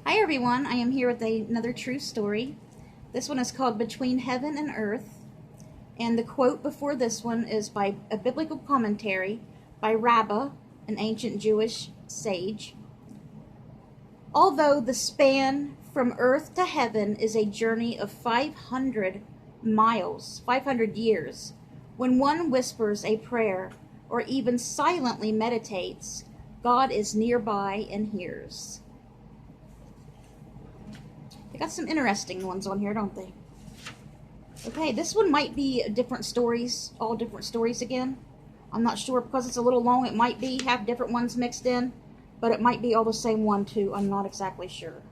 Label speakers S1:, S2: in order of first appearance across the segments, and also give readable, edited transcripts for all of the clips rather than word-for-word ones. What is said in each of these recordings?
S1: Hi everyone, I am here with another true story. This one is called Between Heaven and Earth, and the quote before this one is by a biblical commentary by Rabbah, an ancient Jewish sage. Although the span from earth to heaven is a journey of 500 miles, 500 years, when one whispers a prayer or even silently meditates, God is nearby and hears. They got some interesting ones on here, don't they? Okay, this one might be different stories, all different stories again. I'm not sure because it's a little long. It might have different ones mixed in, but it might be all the same one too. I'm not exactly sure.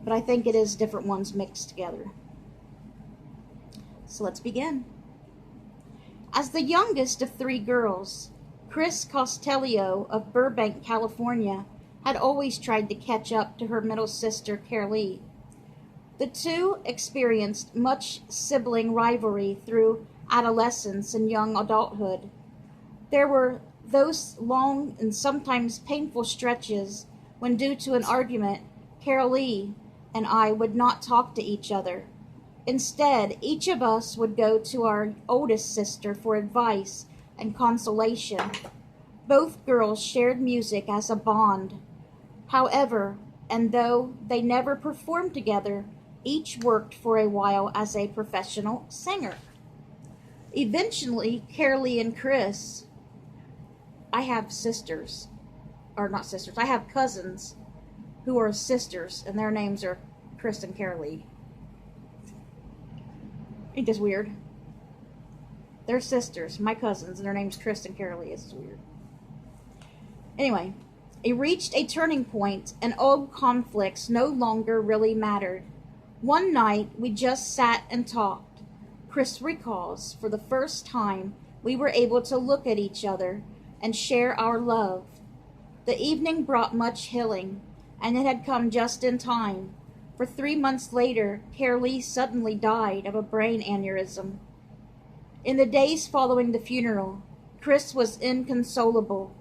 S1: But I think it is different ones mixed together. So let's begin. As the youngest of three girls, Chris Costello of Burbank, California, had always tried to catch up to her middle sister, Carolee. The two experienced much sibling rivalry through adolescence and young adulthood. There were those long and sometimes painful stretches when, due to an argument, Carolee and I would not talk to each other. Instead, each of us would go to our oldest sister for advice and consolation. Both girls shared music as a bond. However, and though they never performed together, each worked for a while as a professional singer. Eventually, Carolee and Chris, I have sisters, or not sisters, I have cousins who are sisters, and their names are Chris and Carolee. Ain't this weird? They're sisters, my cousins, and their name's Chris and Carolee. It's weird. Anyway, it reached a turning point, and old conflicts no longer really mattered. One night, we just sat and talked. Chris recalls, for the first time, we were able to look at each other and share our love. The evening brought much healing, and it had come just in time. For 3 months later, Carolee suddenly died of a brain aneurysm. In the days following the funeral, Chris was inconsolable.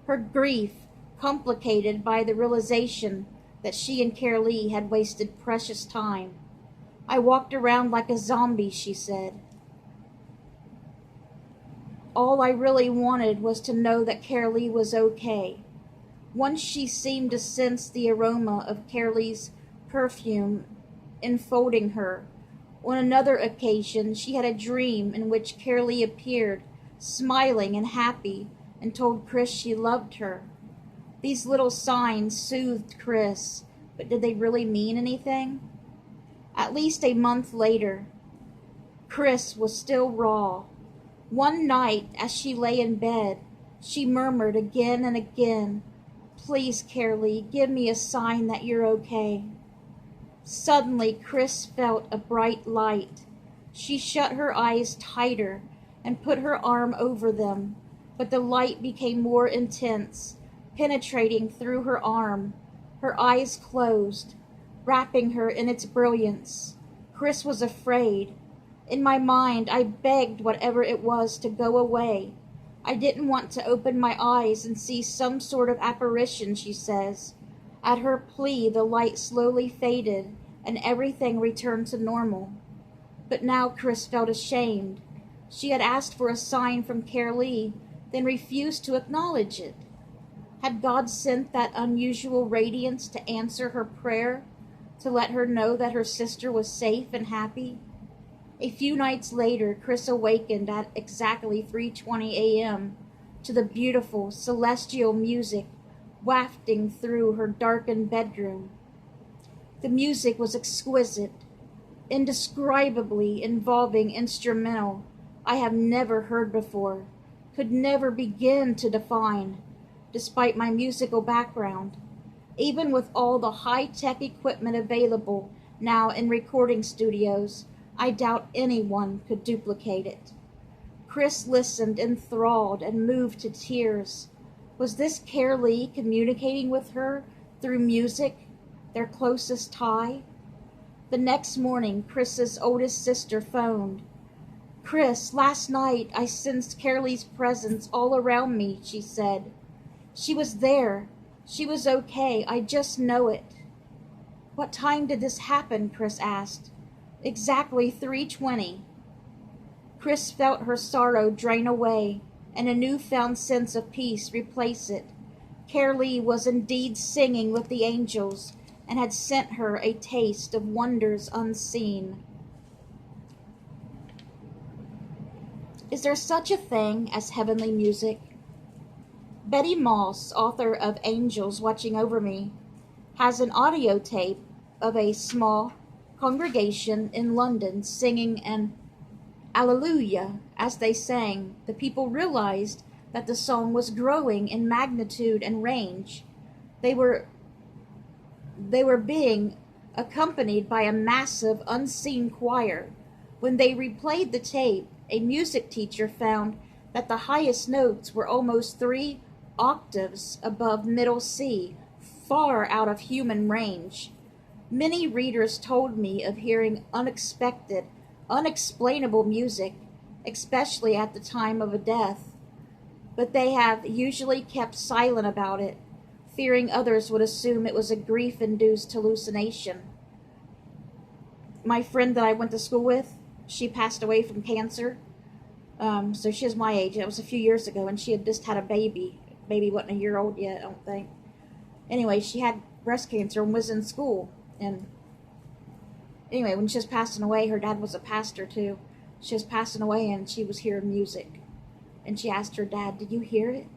S1: Her grief complicated by the realization that she and Carolee had wasted precious time. I walked around like a zombie, she said. All I really wanted was to know that Carolee was okay. Once she seemed to sense the aroma of Carolee's perfume enfolding her. On another occasion, she had a dream in which Carolee appeared, smiling and happy, and told Chris she loved her. These little signs soothed Chris, but did they really mean anything? At least a month later, Chris was still raw. One night, as she lay in bed, she murmured again and again, "Please, Carolee, give me a sign that you're okay." Suddenly, Chris felt a bright light. She shut her eyes tighter and put her arm over them, but the light became more intense, penetrating through her arm. Her eyes closed, wrapping her in its brilliance. Chris was afraid. In my mind, I begged whatever it was to go away. I didn't want to open my eyes and see some sort of apparition, she says. At her plea, the light slowly faded and everything returned to normal. But now Chris felt ashamed. She had asked for a sign from Carolee, then refused to acknowledge it. Had God sent that unusual radiance to answer her prayer, to let her know that her sister was safe and happy? A few nights later, Chris awakened at exactly 3:20 a.m. to the beautiful celestial music wafting through her darkened bedroom. The music was exquisite, indescribably involving instrumental I have never heard before, could never begin to define, despite my musical background. Even with all the high-tech equipment available now in recording studios, I doubt anyone could duplicate it. Chris listened enthralled and moved to tears. Was this Carolee communicating with her through music, their closest tie? The next morning, Chris's oldest sister phoned. "Chris, last night I sensed Carolee's presence all around me," she said. "She was there. She was okay. I just know it. What time did this happen? Chris asked. Exactly 3:20. Chris felt her sorrow drain away, and a newfound sense of peace replace it. Carolee was indeed singing with the angels, and had sent her a taste of wonders unseen. Is there such a thing as heavenly music? Betty Moss, author of Angels Watching Over Me, has an audio tape of a small congregation in London singing an Alleluia as they sang. The people realized that the song was growing in magnitude and range. They were being accompanied by a massive unseen choir. When they replayed the tape, a music teacher found that the highest notes were almost 3 octaves above middle C, far out of human range. Many readers told me of hearing unexpected, unexplainable music, especially at the time of a death, but they have usually kept silent about it, fearing others would assume it was a grief-induced hallucination. My friend that I went to school with, she passed away from cancer, so she's my age. It was a few years ago, and she had just had a baby. Baby wasn't a year old yet, I don't think. Anyway, she had breast cancer and was in school, and anyway, when she was passing away, her dad was a pastor too. She was passing away and she was hearing music. And she asked her dad, "Did you hear it?"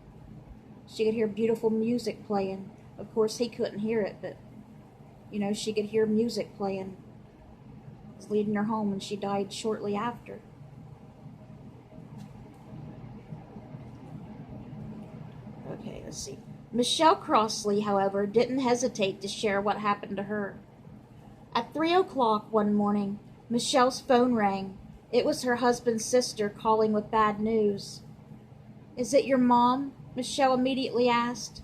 S1: She could hear beautiful music playing. Of course, he couldn't hear it, but, she could hear music playing. It was leading her home, and she died shortly after. Okay, let's see. Michelle Crossley, however, didn't hesitate to share what happened to her. At 3 o'clock one morning, Michelle's phone rang. It was her husband's sister calling with bad news. "Is it your mom?" Michelle immediately asked.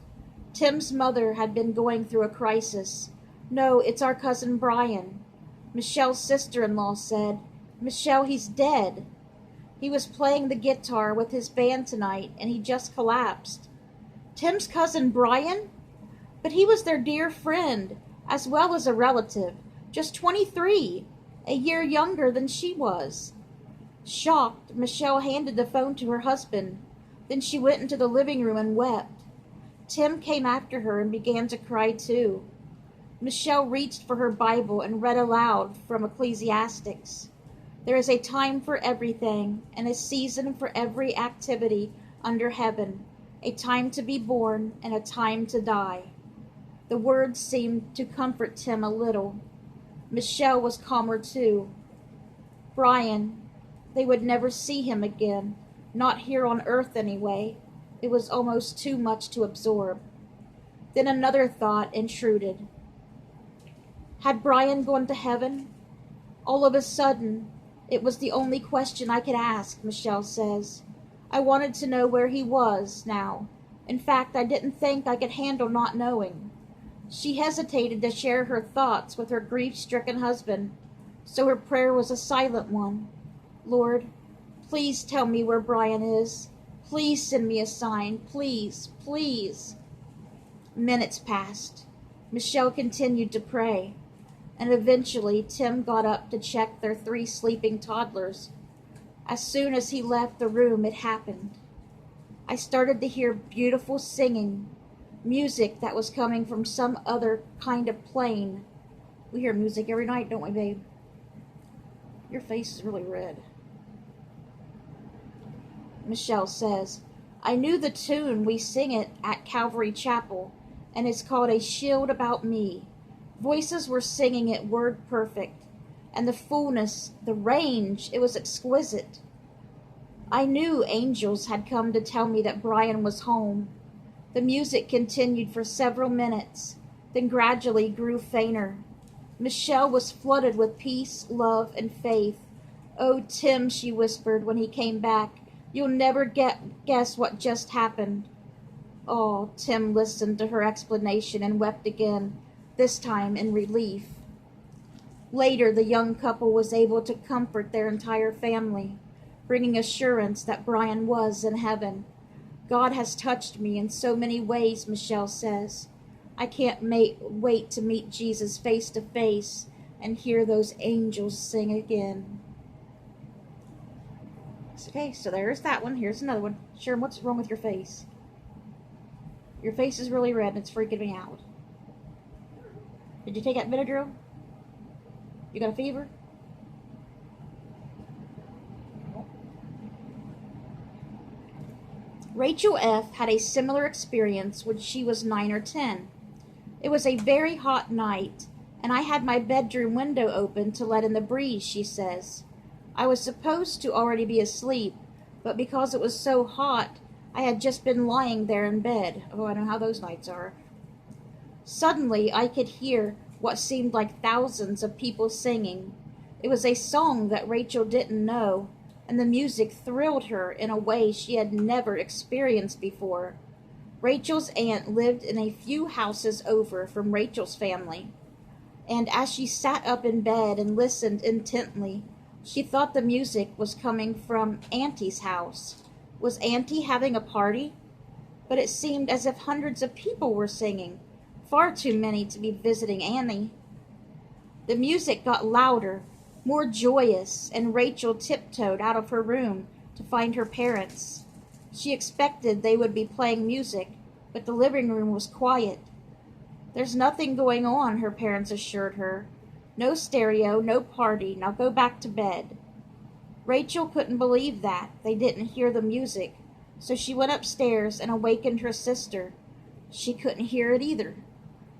S1: Tim's mother had been going through a crisis. "No, it's our cousin Brian," Michelle's sister-in-law said. "Michelle, he's dead. He was playing the guitar with his band tonight, and he just collapsed." Tim's cousin Brian? But he was their dear friend, as well as a relative. Just 23, a year younger than she was. Shocked, Michelle handed the phone to her husband. Then she went into the living room and wept. Tim came after her and began to cry too. Michelle reached for her Bible and read aloud from Ecclesiastes. "There is a time for everything, and a season for every activity under heaven, a time to be born and a time to die." The words seemed to comfort Tim a little. Michelle was calmer too. Brian, they would never see him again, not here on earth anyway. It was almost too much to absorb. Then another thought intruded. Had Brian gone to heaven? All of a sudden, it was the only question I could ask, Michelle says. I wanted to know where he was now. In fact, I didn't think I could handle not knowing. She hesitated to share her thoughts with her grief-stricken husband, so her prayer was a silent one. Lord, please tell me where Brian is. Please send me a sign. Please, please. Minutes passed. Michelle continued to pray, and eventually Tim got up to check their 3 sleeping toddlers. As soon as he left the room, it happened. I started to hear beautiful singing, music that was coming from some other kind of plane. We hear music every night, don't we, babe? Your face is really red. Michelle says, I knew the tune. We sing it at Calvary Chapel, and it's called A Shield About Me. Voices were singing it word perfect, and the fullness, the range, it was exquisite. I knew angels had come to tell me that Brian was home. The music continued for several minutes, then gradually grew fainter. Michelle was flooded with peace, love, and faith. Oh, Tim, she whispered when he came back, you'll never guess what just happened. Oh, Tim listened to her explanation and wept again, this time in relief. Later, the young couple was able to comfort their entire family, bringing assurance that Brian was in heaven. God has touched me in so many ways, Michelle says. I can't wait to meet Jesus face to face and hear those angels sing again. Okay, so there's that one. Here's another one. Sharon, what's wrong with your face? Your face is really red and it's freaking me out. Did you take that Benadryl? You got a fever? Rachel F. had a similar experience when she was 9 or 10. It was a very hot night, and I had my bedroom window open to let in the breeze, she says. I was supposed to already be asleep, but because it was so hot, I had just been lying there in bed. Oh, I know how those nights are. Suddenly, I could hear what seemed like thousands of people singing. It was a song that Rachel didn't know, and the music thrilled her in a way she had never experienced before. Rachel's aunt lived in a few houses over from Rachel's family, and as she sat up in bed and listened intently, she thought the music was coming from Auntie's house. Was Auntie having a party? But it seemed as if hundreds of people were singing, far too many to be visiting Annie. The music got louder, more joyous, and Rachel tiptoed out of her room to find her parents. She expected they would be playing music, but the living room was quiet. There's nothing going on, her parents assured her. No stereo, no party, now go back to bed. Rachel couldn't believe that. They didn't hear the music, so she went upstairs and awakened her sister. She couldn't hear it either.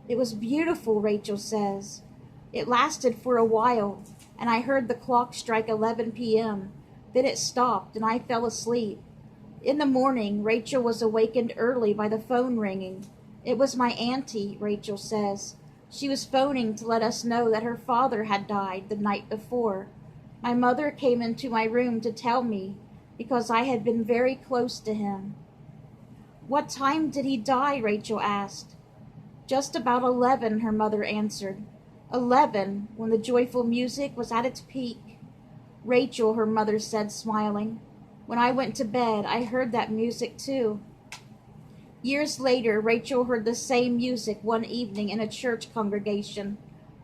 S1: It was beautiful, Rachel says. It lasted for a while, and I heard the clock strike 11 p.m. Then it stopped, and I fell asleep. In the morning, Rachel was awakened early by the phone ringing. It was my auntie, Rachel says. She was phoning to let us know that her father had died the night before. My mother came into my room to tell me, because I had been very close to him. What time did he die? Rachel asked. Just about 11, her mother answered. 11, when the joyful music was at its peak. Rachel, her mother said, smiling. When I went to bed, I heard that music too. Years later, Rachel heard the same music one evening in a church congregation,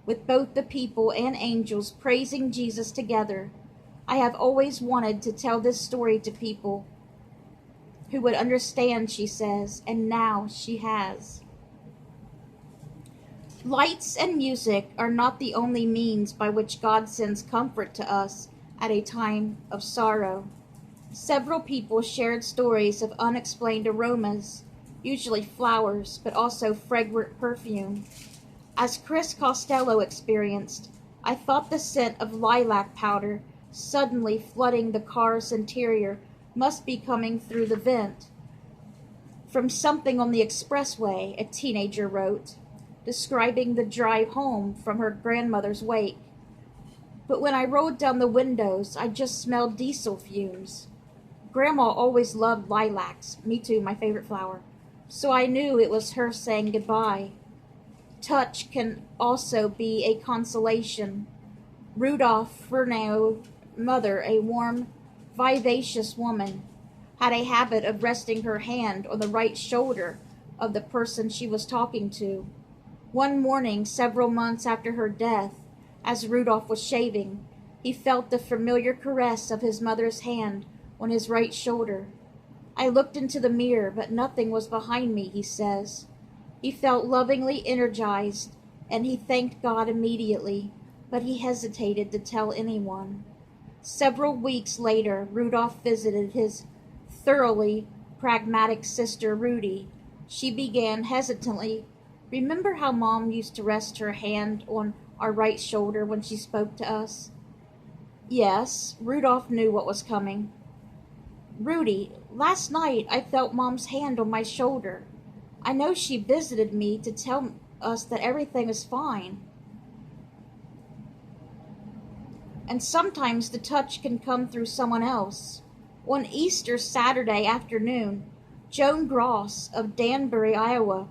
S1: with both the people and angels praising Jesus together. I have always wanted to tell this story to people who would understand, she says, and now she has. Lights and music are not the only means by which God sends comfort to us at a time of sorrow. Several people shared stories of unexplained aromas, usually flowers, but also fragrant perfume. As Chris Costello experienced, I thought the scent of lilac powder suddenly flooding the car's interior must be coming through the vent from something on the expressway, a teenager wrote, describing the drive home from her grandmother's wake. But when I rolled down the windows, I just smelled diesel fumes. Grandma always loved lilacs, me too, my favorite flower, so I knew it was her saying goodbye. Touch can also be a consolation. Rudolph Furneaux's mother, a warm, vivacious woman, had a habit of resting her hand on the right shoulder of the person she was talking to. One morning, several months after her death, as Rudolph was shaving, he felt the familiar caress of his mother's hand on his right shoulder. I looked into the mirror, but nothing was behind me, he says. He felt lovingly energized, and he thanked God immediately, but he hesitated to tell anyone. Several weeks later, Rudolph visited his thoroughly pragmatic sister, Rudy. She began hesitantly, "Remember how Mom used to rest her hand on our right shoulder when she spoke to us?" Yes, Rudolph knew what was coming. "Rudy, last night I felt Mom's hand on my shoulder. I know she visited me to tell us that everything is fine. And sometimes the touch can come through someone else. On Easter Saturday afternoon, Joan Gross of Danbury, Iowa,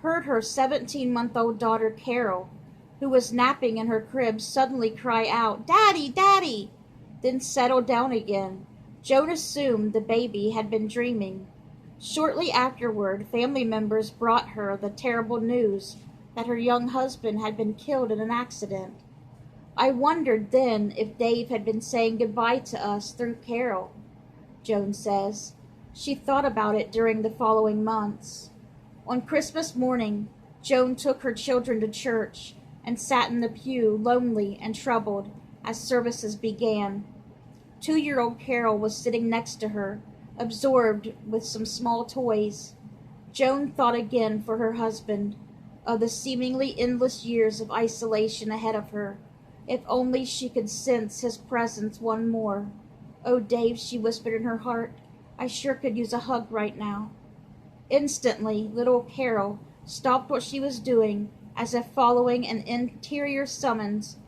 S1: heard her 17-month-old daughter Carol, who was napping in her crib, suddenly cry out, 'Daddy, Daddy!' then settle down again. Joan assumed the baby had been dreaming. Shortly afterward, family members brought her the terrible news that her young husband had been killed in an accident. I wondered then if Dave had been saying goodbye to us through Carol, Joan says. She thought about it during the following months. On Christmas morning, Joan took her children to church and sat in the pew, lonely and troubled, as services began. 2-year-old Carol was sitting next to her, absorbed with some small toys. Joan thought again for her husband, of the seemingly endless years of isolation ahead of her. If only she could sense his presence one more. "Oh, Dave," she whispered in her heart, "I sure could use a hug right now." Instantly, little Carol stopped what she was doing, as if following an interior summons.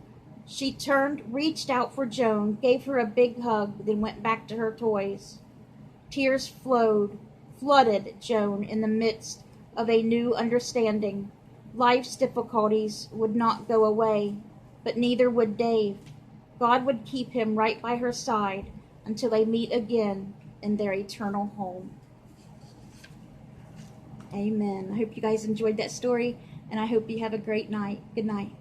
S1: She turned, reached out for Joan, gave her a big hug, then went back to her toys. Tears flooded Joan in the midst of a new understanding. Life's difficulties would not go away, but neither would Dave. God would keep him right by her side until they meet again in their eternal home. Amen. I hope you guys enjoyed that story, and I hope you have a great night. Good night.